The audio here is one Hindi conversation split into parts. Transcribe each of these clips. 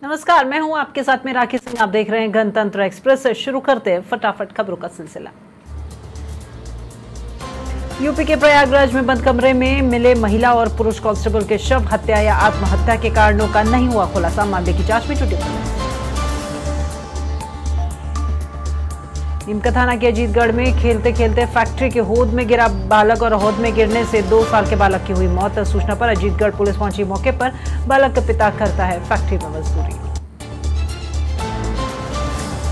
नमस्कार, मैं हूं आपके साथ में राखी सिंह। आप देख रहे हैं गणतंत्र एक्सप्रेस। से शुरू करते हैं फटाफट खबरों का सिलसिला। यूपी के प्रयागराज में बंद कमरे में मिले महिला और पुरुष कांस्टेबल के शव। हत्या या आत्महत्या के कारणों का नहीं हुआ खुलासा। मामले की जांच में जुटी पुलिस। नीमका थाना के अजीतगढ़ में खेलते खेलते फैक्ट्री के हौद में गिरा बालक और हौद में गिरने से 2 साल के बालक की हुई मौत। सूचना पर अजीतगढ़ पुलिस पहुंची मौके पर। बालक का पिता करता है फैक्ट्री में मजदूरी।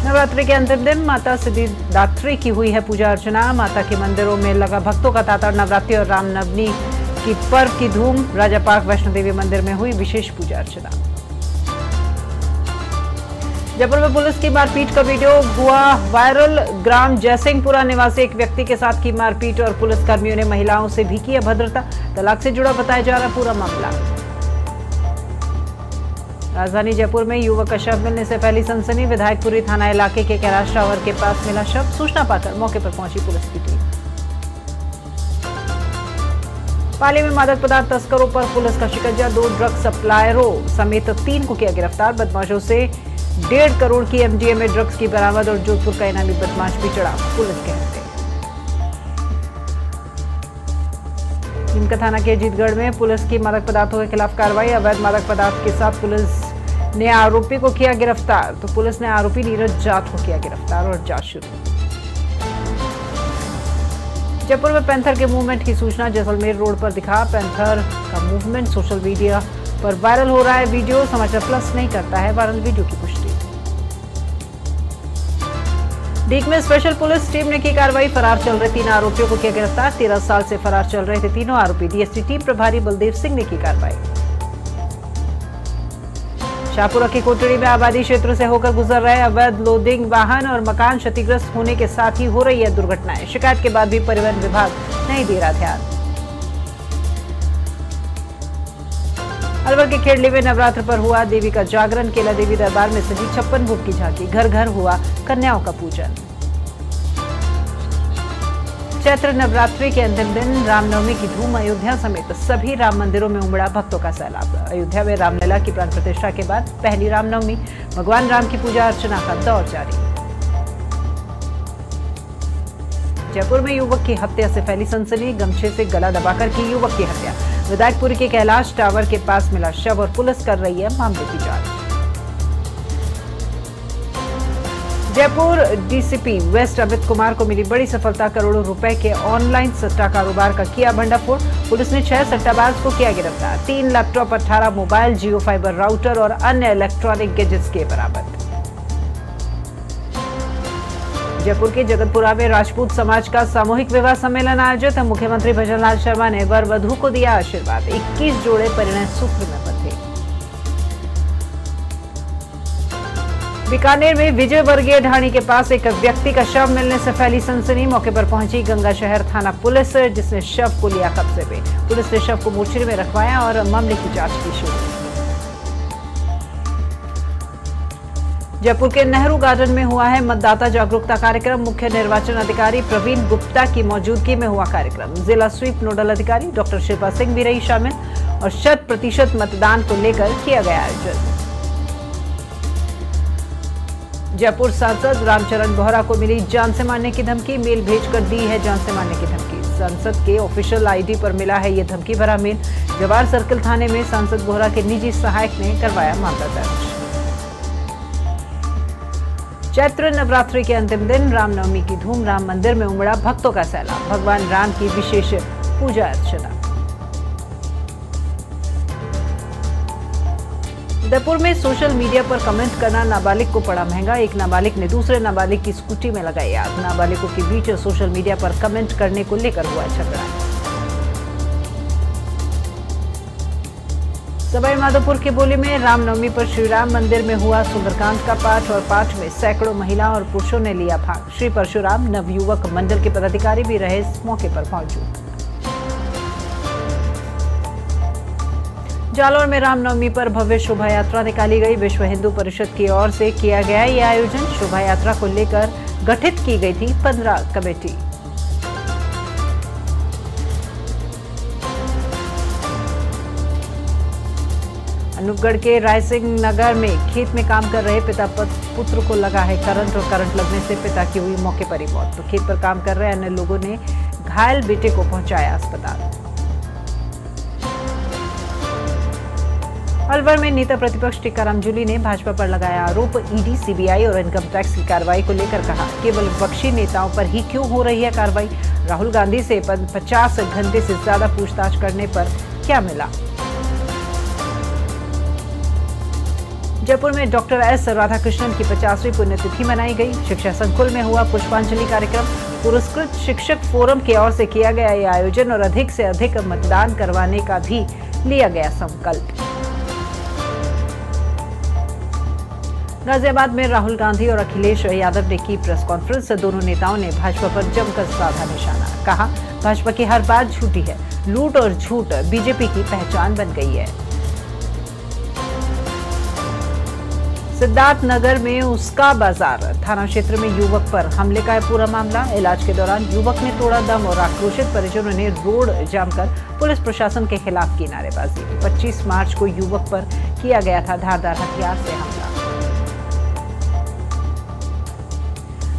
नवरात्रि के अंतिम दिन माता सिद्धिदात्री की हुई है पूजा अर्चना। माता के मंदिरों में लगा भक्तों का तांता। नवरात्रि और रामनवमी की पर्व की धूम। राजा पार्क वैष्णो देवी मंदिर में हुई विशेष पूजा अर्चना। जयपुर में पुलिस की मारपीट का वीडियो हुआ वायरल। ग्राम जयसिंहपुरा निवासी एक व्यक्ति के साथ की मारपीट और पुलिसकर्मियों ने महिलाओं से भी की अभद्रता। तलाक से जुड़ा बताया जा रहा पूरा मामला। राजधानी जयपुर में युवक का शव मिलने से फैली सनसनी। विधायकपुरी थाना इलाके के कैलाश टावर के पास मिला शव। सूचना पाकर मौके पर पहुंची पुलिस की टीम। पाली में मादक पदार्थ तस्करों पर पुलिस का शिकंजा। 2 ड्रग सप्लायरों समेत 3 को किया गिरफ्तार। बदमाशों से 1.5 करोड़ की एमडीएमए ड्रग्स की बरामद और जोधपुर का इनामी बदमाश भी चढ़ा पुलिस के हत्थे। नीमका थाना के अजीतगढ़ में पुलिस की मादक पदार्थों के खिलाफ कार्रवाई। अवैध मादक पदार्थ के साथ पुलिस ने आरोपी को किया गिरफ्तार। तो पुलिस ने आरोपी नीरज जाट को किया गिरफ्तार और जांच शुरू। जयपुर में पैंथर के मूवमेंट की सूचना। जैसलमेर रोड पर दिखा पैंथर का मूवमेंट। सोशल मीडिया पर वायरल हो रहा है वीडियो। समाचार प्लस नहीं करता है वायरल वीडियो की पुष्टि। डीग में स्पेशल पुलिस टीम ने की कार्रवाई। फरार चल रहे 3 आरोपियों को किया गिरफ्तार। 13 साल से फरार चल रहे थे तीनों आरोपी। डीएसपी टीम प्रभारी बलदेव सिंह ने की कार्रवाई। शाहपुरा की कोटड़ी में आबादी क्षेत्र से होकर गुजर रहे अवैध लोडिंग वाहन और मकान क्षतिग्रस्त होने के साथ ही हो रही है दुर्घटनाएं। शिकायत के बाद भी परिवहन विभाग नहीं दे रहा ध्यान। अलवर के खेड़ली में नवरात्र पर हुआ देवी का जागरण। केला देवी दरबार में सजी 56 भोग की झांकी। घर घर हुआ कन्याओं का पूजन। चैत्र नवरात्रि के अंतिम दिन रामनवमी की धूम। अयोध्या समेत सभी राम मंदिरों में उमड़ा भक्तों का सैलाब। अयोध्या में रामलला की प्राण प्रतिष्ठा के बाद पहली रामनवमी। भगवान राम की पूजा अर्चना का दौर जारी। जयपुर में युवक की हत्या से फैली सनसनी। गमछे से गला दबाकर की युवक की हत्या। विधायकपुरी के कैलाश टावर के पास मिला शव और पुलिस कर रही है मामले की जांच। जयपुर डीसीपी वेस्ट अमित कुमार को मिली बड़ी सफलता। करोड़ों रुपए के ऑनलाइन सट्टा कारोबार का किया भंडाफोड़। पुलिस ने 6 सट्टाबाज को किया गिरफ्तार। 3 लैपटॉप, 18 मोबाइल, जियो फाइबर राउटर और अन्य इलेक्ट्रॉनिक गैजेट्स के बरामद। जयपुर के जगतपुरा में राजपूत समाज का सामूहिक विवाह सम्मेलन आयोजित। मुख्यमंत्री भजनलाल शर्मा ने वर वधू को दिया आशीर्वाद। 21 जोड़े परिणय सूत्र में बंधे। बीकानेर में विजय वर्गीय ढाणी के पास एक व्यक्ति का शव मिलने से फैली सनसनी। मौके पर पहुंची गंगा शहर थाना पुलिस, जिसने शव को लिया कब्जे में। पुलिस ने शव को मोर्चरी में रखवाया और मामले की जांच की शुरू। जयपुर के नेहरू गार्डन में हुआ है मतदाता जागरूकता कार्यक्रम। मुख्य निर्वाचन अधिकारी प्रवीण गुप्ता की मौजूदगी में हुआ कार्यक्रम। जिला स्वीप नोडल अधिकारी डॉक्टर शिल्पा सिंह भी रही शामिल और 100% मतदान को लेकर किया गया आयोजन। जयपुर सांसद रामचरण बोहरा को मिली जान से मारने की धमकी। मेल भेजकर दी है जान से मारने की धमकी। सांसद के ऑफिशियल आईडी पर मिला है ये धमकी भरा मेल। जवाहर सर्किल थाने में सांसद बोहरा के निजी सहायक ने करवाया मामला दर्ज। चैत्र नवरात्रि के अंतिम दिन रामनवमी की धूम। राम मंदिर में उमड़ा भक्तों का सैलाब। भगवान राम की विशेष पूजा अर्चना। उदयपुर में सोशल मीडिया पर कमेंट करना नाबालिग को पड़ा महंगा। एक नाबालिग ने दूसरे नाबालिग की स्कूटी में लगाई आग। नाबालिगों के बीच सोशल मीडिया पर कमेंट करने को लेकर हुआ झगड़ा। सवाई माधोपुर के बोली में रामनवमी पर श्री राम मंदिर में हुआ सुंदरकांड का पाठ और पाठ में सैकड़ों महिला और पुरुषों ने लिया भाग। श्री परशुराम नवयुवक मंडल के पदाधिकारी भी रहे इस मौके पर मौजूद। जालौर में रामनवमी पर भव्य शोभा यात्रा निकाली गई। विश्व हिंदू परिषद की ओर से किया गया ये आयोजन। शोभा यात्रा को लेकर गठित की गई थी 15 कमेटी। अनूपगढ़ के रायसिंह नगर में खेत में काम कर रहे पिता पुत्र को लगा है करंट और करंट लगने से पिता की हुई मौके पर ही मौत। तो खेत पर काम कर रहे अन्य लोगों ने घायल बेटे को पहुंचाया अस्पताल। अलवर में नेता प्रतिपक्ष टीकाराम जूली ने भाजपा पर लगाया आरोप। ईडी, सीबीआई और इनकम टैक्स की कार्रवाई को लेकर कहा, केवल विपक्षी नेताओं पर ही क्यों हो रही है कार्रवाई। राहुल गांधी से 50 घंटे से ज्यादा पूछताछ करने पर क्या मिला। जयपुर में डॉक्टर एस राधाकृष्णन की 50वीं पुण्यतिथि मनाई गई। शिक्षा संकुल में हुआ पुष्पांजलि कार्यक्रम। पुरस्कृत शिक्षक फोरम की ओर से किया गया ये आयोजन और अधिक से अधिक मतदान करवाने का भी लिया गया संकल्प। गाजियाबाद में राहुल गांधी और अखिलेश यादव ने की प्रेस कॉन्फ्रेंस। दोनों नेताओं ने भाजपा पर जमकर साधा निशाना। कहा, भाजपा की हर बात झूठी है। लूट और झूठ बीजेपी की पहचान बन गई है। सिद्धार्थनगर में उसका बाजार थाना क्षेत्र में युवक पर हमले का है पूरा मामला। इलाज के दौरान युवक ने तोड़ा दम और आक्रोशित परिजनों ने रोड जाम कर पुलिस प्रशासन के खिलाफ की नारेबाजी। 25 मार्च को युवक पर किया गया था धारदार हथियार से हमला।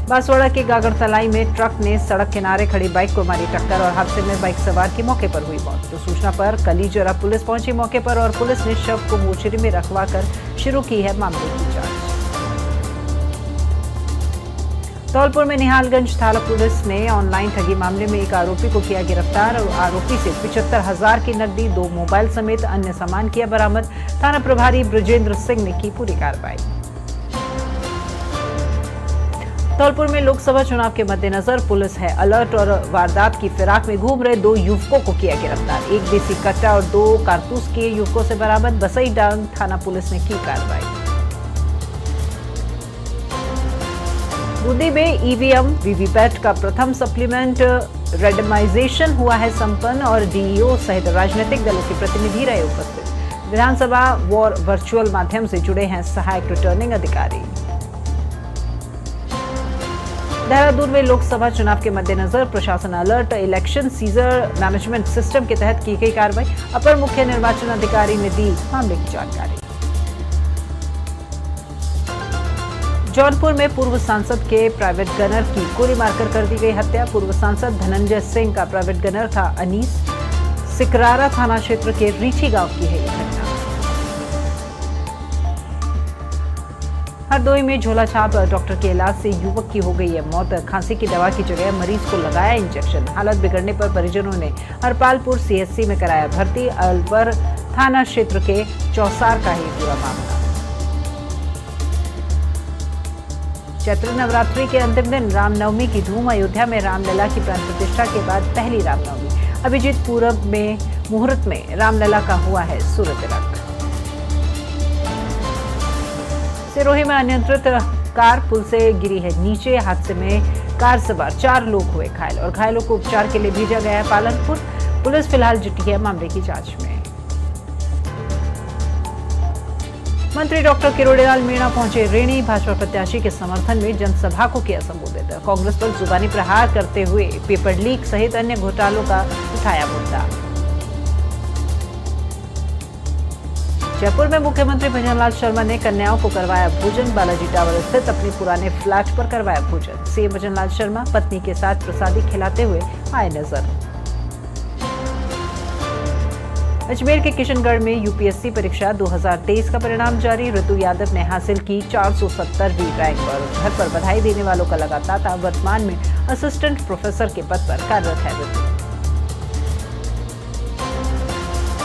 बांसवाड़ा के गागरतलाई में ट्रक ने सड़क किनारे खड़ी बाइक को मारी टक्कर और हादसे में बाइक सवार की मौके पर हुई मौत। तो सूचना पर कलीजरा पुलिस पहुंची मौके पर और पुलिस ने शव को मोर्चरी में रखवाकर शुरू की है मामले की जांच। धौलपुर में निहालगंज थाना पुलिस ने ऑनलाइन ठगी मामले में एक आरोपी को किया गिरफ्तार और आरोपी से 75,000 की नकदी, 2 मोबाइल समेत अन्य सामान किया बरामद। थाना प्रभारी ब्रजेंद्र सिंह ने की पूरी कार्रवाई। धौलपुर में लोकसभा चुनाव के मद्देनजर पुलिस है अलर्ट और वारदात की फिराक में घूम रहे 2 युवकों को किया गिरफ्तार। 1 देसी कट्टा और 2 कारतूस किए युवकों से बरामद। बसई डांग थाना पुलिस ने की कार्रवाई। बूंदी में ईवीएम वीवीपैट का प्रथम सप्लीमेंट रेंडमाइजेशन हुआ है संपन्न और डीईओ सहित राजनीतिक दलों के प्रतिनिधि रहे उपस्थित। विधानसभा वर्चुअल माध्यम से जुड़े हैं सहायक रिटर्निंग अधिकारी। देहरादून में लोकसभा चुनाव के मद्देनजर प्रशासन अलर्ट। इलेक्शन सीजर मैनेजमेंट सिस्टम के तहत की गई कार्रवाई। अपर मुख्य निर्वाचन अधिकारी ने दी मामले की जानकारी। जौनपुर में पूर्व सांसद के प्राइवेट गनर की गोली मारकर कर दी गई हत्या। पूर्व सांसद धनंजय सिंह का प्राइवेट गनर था अनीस। सिकरारा थाना क्षेत्र के रीठी गांव की है यह घटना। हरदोई में झोला छाप डॉक्टर के इलाज से युवक की हो गई है मौत। खांसी की दवा की जगह मरीज को लगाया इंजेक्शन। हालत बिगड़ने पर परिजनों ने हरपालपुर सीएचसी में कराया भर्ती। अलवर थाना क्षेत्र के चौसार का ही पूरा मामला। चैत्र नवरात्रि के अंतिम दिन रामनवमी की धूम। अयोध्या में रामलला की प्राण प्रतिष्ठा के बाद पहली रामनवमी। अभिजीत पूरब में मुहूर्त में रामलला का हुआ है सूर्य तिलक। सिरोही में अनियंत्रित कार पुल से गिरी है नीचे। हादसे में कार सवार 4 लोग हुए घायल और घायलों को उपचार के लिए भेजा गया है पालनपुर। पुलिस फिलहाल जुटी है मामले की जांच में। मंत्री डॉक्टर किरोड़ीलाल मीणा पहुंचे रेणी। भाजपा प्रत्याशी के समर्थन में जनसभा को किया संबोधित। कांग्रेस पर जुबानी प्रहार करते हुए पेपर लीक सहित अन्य घोटालों का उठाया मुद्दा। जयपुर में मुख्यमंत्री भजनलाल शर्मा ने कन्याओं को करवाया भोजन। बालाजी टावर स्थित अपने पुराने फ्लैट पर करवाया भोजन। सीएम भजनलाल शर्मा पत्नी के साथ प्रसादी खिलाते हुए आए नजर। अजमेर के किशनगढ़ में यूपीएससी परीक्षा 2023 का परिणाम जारी। ऋतु यादव ने हासिल की 470वीं रैंक और घर पर बधाई देने वालों का लगा तांता। वर्तमान में असिस्टेंट प्रोफेसर के पद पर कार्यरत है ऋतु।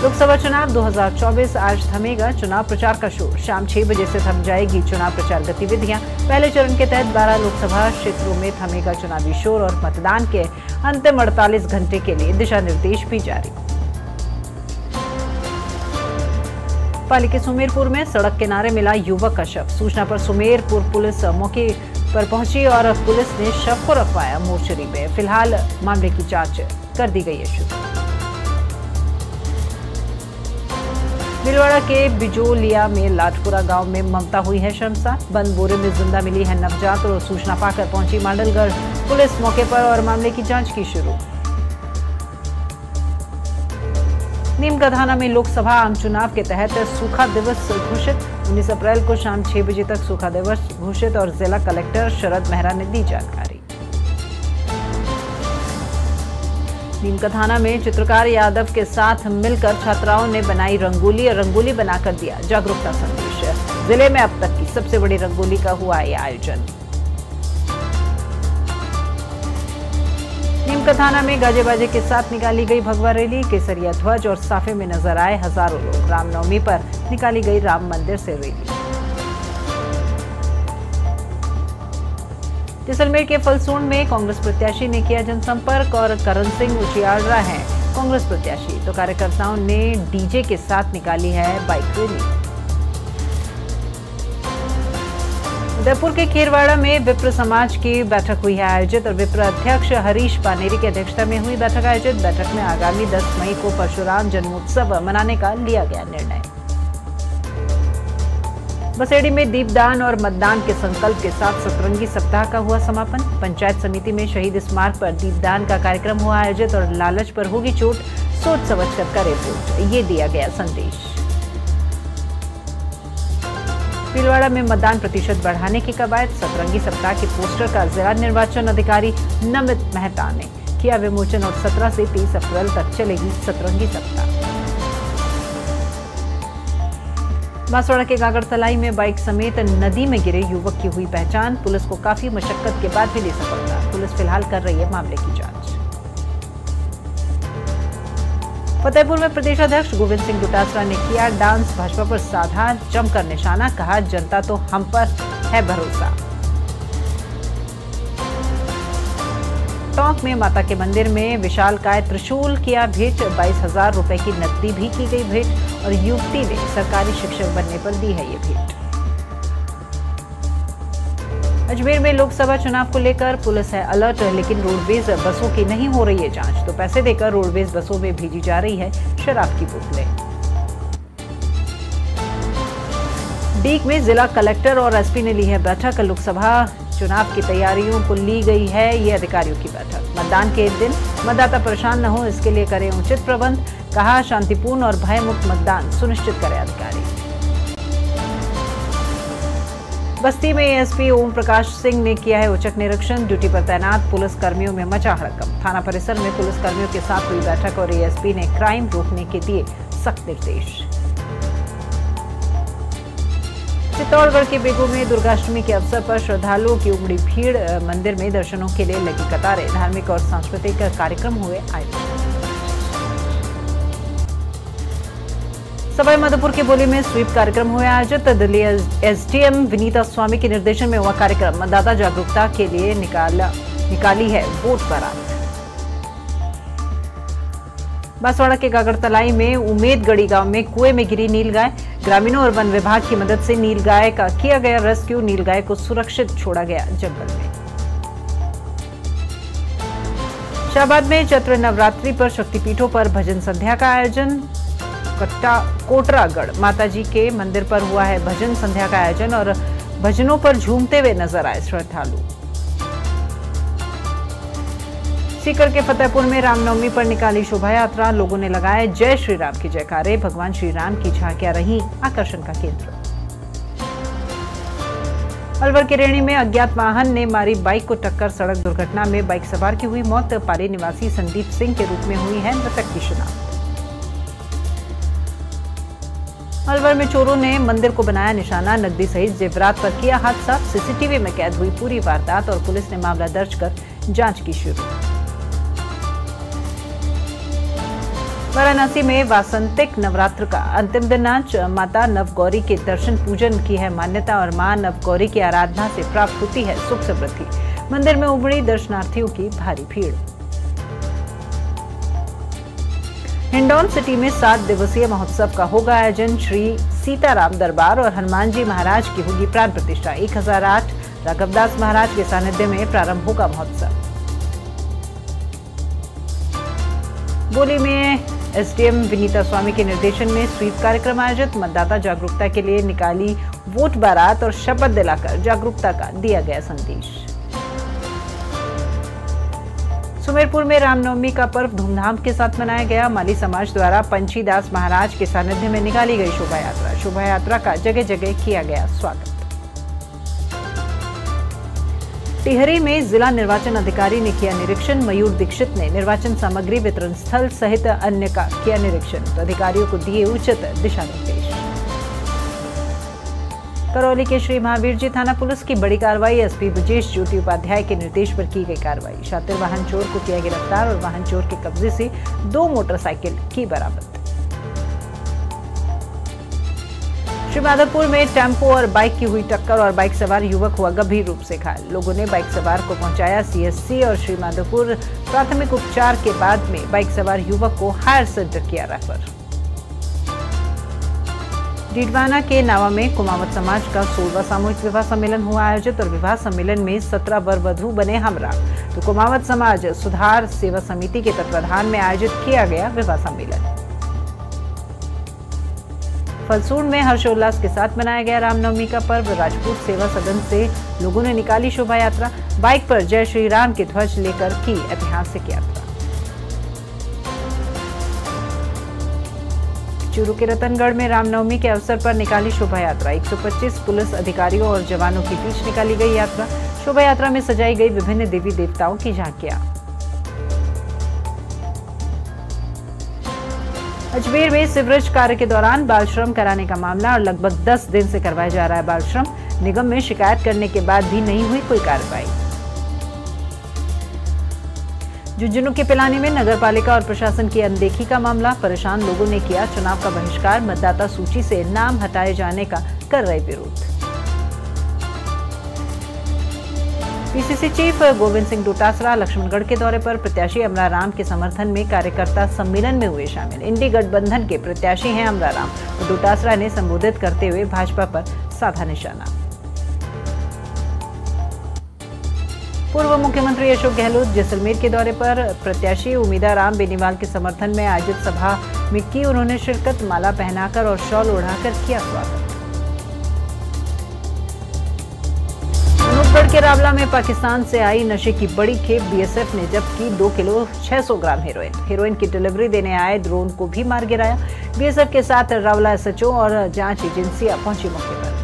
लोकसभा चुनाव 2024 आज थमेगा चुनाव प्रचार का शोर। शाम 6 बजे से थम जाएगी चुनाव प्रचार गतिविधियां। पहले चरण के तहत 12 लोकसभा क्षेत्रों में थमेगा चुनावी शोर और मतदान के अंतिम 48 घंटे के लिए दिशा निर्देश भी जारी। पाली के सुमेरपुर में सड़क किनारे मिला युवक का शव। सूचना पर सुमेरपुर पुलिस मौके पर पहुंची और पुलिस ने शव को रखवाया मोर्चरी में। फिलहाल मामले की जांच कर दी गई है शुरू। भीलवाड़ा के बिजोलिया में लाटपुरा गांव में ममता हुई है शर्मसार। बंद बोरे में जिंदा मिली है नवजात और सूचना पाकर पहुंची मांडलगढ़ पुलिस मौके पर और मामले की जांच की शुरू। नीम का थाना में लोकसभा आम चुनाव के तहत सूखा दिवस घोषित। 19 अप्रैल को शाम 6 बजे तक सूखा दिवस घोषित और जिला कलेक्टर शरद मेहरा ने दी जानकारी। नीम का थाना में चित्रकार यादव के साथ मिलकर छात्राओं ने बनाई रंगोली और रंगोली बनाकर दिया जागरूकता संदेश। जिले में अब तक की सबसे बड़ी रंगोली का हुआ यह आयोजन। नीम का थाना में गाजे बाजे के साथ निकाली गई भगवा रैली। केसरिया ध्वज और साफे में नजर आए हजारों लोग। रामनवमी पर निकाली गई राम मंदिर से रैली। जैसलमेर के फलसूंड में कांग्रेस प्रत्याशी ने किया जनसंपर्क और करण सिंह उचियाड़ा हैं कांग्रेस प्रत्याशी, तो कार्यकर्ताओं ने डीजे के साथ निकाली है बाइक रैली। उदयपुर के खेरवाड़ा में विप्र समाज की बैठक हुई है आयोजित और विप्र अध्यक्ष हरीश पानेरी की अध्यक्षता में हुई बैठक आयोजित। बैठक में आगामी 10 मई को परशुराम जन्मोत्सव मनाने का लिया गया निर्णय। बसेड़ी में दीपदान और मतदान के संकल्प के साथ सतरंगी सप्ताह का हुआ समापन। पंचायत समिति में शहीद स्मारक पर दीपदान का कार्यक्रम हुआ आयोजित और लालच पर होगी चोट, सोच समझ कर करे वोट, ये दिया गया संदेश। भीलवाड़ा में मतदान प्रतिशत बढ़ाने की कवायद। सतरंगी सप्ताह के पोस्टर का जिला निर्वाचन अधिकारी नमित मेहता ने किया विमोचन और 17 से 30 अप्रैल तक चलेगी सतरंगी सप्ताह। बांसवाड़ा के गागरतलाई में बाइक समेत नदी में गिरे युवक की हुई पहचान। पुलिस को काफी मशक्कत के बाद मिली सफलता। पुलिस फिलहाल कर रही है मामले की जांच। फतेहपुर में प्रदेश अध्यक्ष गोविंद सिंह डोटासरा ने किया डांस। भाजपा पर साधा जमकर निशाना, कहा जनता तो हम पर है भरोसा। टोंक में माता के मंदिर में विशालकाय त्रिशूल किया भेंट। 22,000 रुपए की नकदी भी की गई भेंट और युवती ने सरकारी शिक्षक बनने पर दी है ये भेंट। अजमेर में लोकसभा चुनाव को लेकर पुलिस है अलर्ट, लेकिन रोडवेज बसों की नहीं हो रही है जांच, तो पैसे देकर रोडवेज बसों में भेजी जा रही है शराब की बोतलें। डीग में जिला कलेक्टर और एसपी ने ली है बैठक। लोकसभा चुनाव की तैयारियों को ली गई है ये अधिकारियों की बैठक। मतदान के दिन मतदाता परेशान न हो, इसके लिए करें उचित प्रबंध, कहा शांतिपूर्ण और भयमुक्त मतदान सुनिश्चित करें अधिकारी। बस्ती में एएसपी ओम प्रकाश सिंह ने किया है औचक निरीक्षण। ड्यूटी पर तैनात पुलिस कर्मियों में मचा हड़कंप। थाना परिसर में पुलिस कर्मियों के साथ हुई बैठक और एएसपी ने क्राइम रोकने के दिए सख्त निर्देश। चित्तौड़गढ़ के बेगू में दुर्गाष्टमी के अवसर पर श्रद्धालुओं की उमड़ी भीड़। मंदिर में दर्शनों के लिए लगी कतारें। धार्मिक और सांस्कृतिक कार्यक्रम हुए आयोजित। सवाई माधोपुर के बोली में स्वीप कार्यक्रम हुए आयोजित। दिल्ली एसडीएम विनीता स्वामी के निर्देशन में हुआ कार्यक्रम। मतदाता जागरूकता के लिए निकाली है वोट बारात। बांसवाड़ा के गागरतलाई में उमेदगढ़ी गांव में कुएं में गिरी नीलगाय। ग्रामीणों और वन विभाग की मदद से नीलगाय का किया गया रेस्क्यू। नीलगाय को सुरक्षित छोड़ा गया जंगल में। शाहबाद में चैत्र नवरात्रि पर शक्तिपीठों पर भजन संध्या का आयोजन। कोटरागढ़ माताजी के मंदिर पर हुआ है भजन संध्या का आयोजन और भजनों पर झूमते हुए नजर आए श्रद्धालु। सीकर के फतेहपुर में रामनवमी पर निकाली शोभा यात्रा। लोगों ने लगाए जय श्री राम की जयकारे। भगवान श्री राम की झांकियां रही आकर्षण का केंद्र। अलवर के रेणी में अज्ञात वाहन ने मारी बाइक को टक्कर। सड़क दुर्घटना में बाइक सवार की हुई मौत। पाली निवासी संदीप सिंह के रूप में हुई है मृतक की शिनाख्त। अलवर में चोरों ने मंदिर को बनाया निशाना। नकदी सहित जेवरात पर किया हादसा। सीसीटीवी में कैद हुई पूरी वारदात और पुलिस ने मामला दर्ज कर जांच की शुरू। वाराणसी में वासंतिक नवरात्र का अंतिम दिन आज माता नवगौरी के दर्शन पूजन की है मान्यता और मां नवगौरी की आराधना से प्राप्त होती है सुख समृद्धि। मंदिर में उमड़ी दर्शनार्थियों की भारी भीड़। हिंडौन सिटी में 7 दिवसीय महोत्सव का होगा आयोजन। श्री सीताराम दरबार और हनुमान जी महाराज की होगी प्राण प्रतिष्ठा। 1008 राघवदास महाराज के सानिध्य में प्रारंभ होगा महोत्सव। बोली में एसडीएम विनीता स्वामी के निर्देशन में स्वीप कार्यक्रम आयोजित। मतदाता जागरूकता के लिए निकाली वोट बारात और शपथ दिलाकर जागरूकता का दिया गया संदेश। सुमेरपुर में रामनवमी का पर्व धूमधाम के साथ मनाया गया। माली समाज द्वारा पंचीदास महाराज के सानिध्य में निकाली गई शोभा यात्रा का जगह जगह किया गया स्वागत। टिहरी में जिला निर्वाचन अधिकारी ने किया निरीक्षण। मयूर दीक्षित ने निर्वाचन सामग्री वितरण स्थल सहित अन्य का किया निरीक्षण। तो अधिकारियों को दिए उचित दिशा निर्देश। करौली के श्री महावीर जी थाना पुलिस की बड़ी कार्रवाई। एसपी ब्रजेश ज्योति उपाध्याय के निर्देश पर की गई कार्रवाई। शातिर वाहन चोर को किया गिरफ्तार और वाहन चोर के कब्जे से 2 मोटरसाइकिल की बरामद। श्रीमाधोपुर में टेम्पो और बाइक की हुई टक्कर और बाइक सवार युवक हुआ गंभीर रूप से घायल। लोगों ने बाइक सवार को पहुंचाया सीएससी और श्रीमाधोपुर प्राथमिक उपचार के बाद में बाइक सवार युवक को हायर सेंटर किया रेफर। डीडवाना के नावा में कुमावत समाज का 16वां सामूहिक विवाह सम्मेलन हुआ आयोजित और विवाह सम्मेलन में 17 वर वधू बने हमरा। तो कुमावत समाज सुधार सेवा समिति के तत्वाधान में आयोजित किया गया विवाह सम्मेलन। फलसूर्ण में हर्षोल्लास के साथ मनाया गया रामनवमी का पर्व। राजपूत सेवा सदन से लोगों ने निकाली शोभा यात्रा। बाइक पर जय श्री राम के ध्वज लेकर की ऐतिहासिक यात्रा। चूरू के रतनगढ़ में रामनवमी के अवसर पर निकाली शोभा यात्रा। 125 पुलिस अधिकारियों और जवानों के बीच निकाली गई यात्रा। शोभा यात्रा में सजाई गई विभिन्न देवी देवताओं की झांकियां। अजमेर में सीवरेज कार्य के दौरान बाल श्रम कराने का मामला और लगभग 10 दिन से करवाया जा रहा है बाल श्रम। निगम में शिकायत करने के बाद भी नहीं हुई कोई कार्रवाई। झुंझुनू के पिलानी में नगरपालिका और प्रशासन की अनदेखी का मामला। परेशान लोगों ने किया चुनाव का बहिष्कार। मतदाता सूची से नाम हटाए जाने का कर रहे विरोध। पीसीसी चीफ गोविंद सिंह डोटासरा लक्ष्मणगढ़ के दौरे पर। प्रत्याशी अमराराम के समर्थन में कार्यकर्ता सम्मेलन में हुए शामिल। इंडी गठबंधन के प्रत्याशी हैं अमराराम। डोटासरा ने संबोधित करते हुए भाजपा पर साधा निशाना। पूर्व मुख्यमंत्री अशोक गहलोत जैसलमेर के दौरे पर। प्रत्याशी उम्मीदा राम बेनीवाल के समर्थन में आयोजित सभा में की उन्होंने शिरकत। माला पहनाकर और शॉल ओढ़ाकर किया स्वागत। अनूपगढ़ के रावला में पाकिस्तान से आई नशे की बड़ी खेप। बीएसएफ ने जब्त की 2 किलो 600 ग्राम हेरोइन की डिलीवरी देने आए ड्रोन को भी मार गिराया। बीएसएफ के साथ रावला एसएचओ और जांच एजेंसियां पहुंची मौके पर।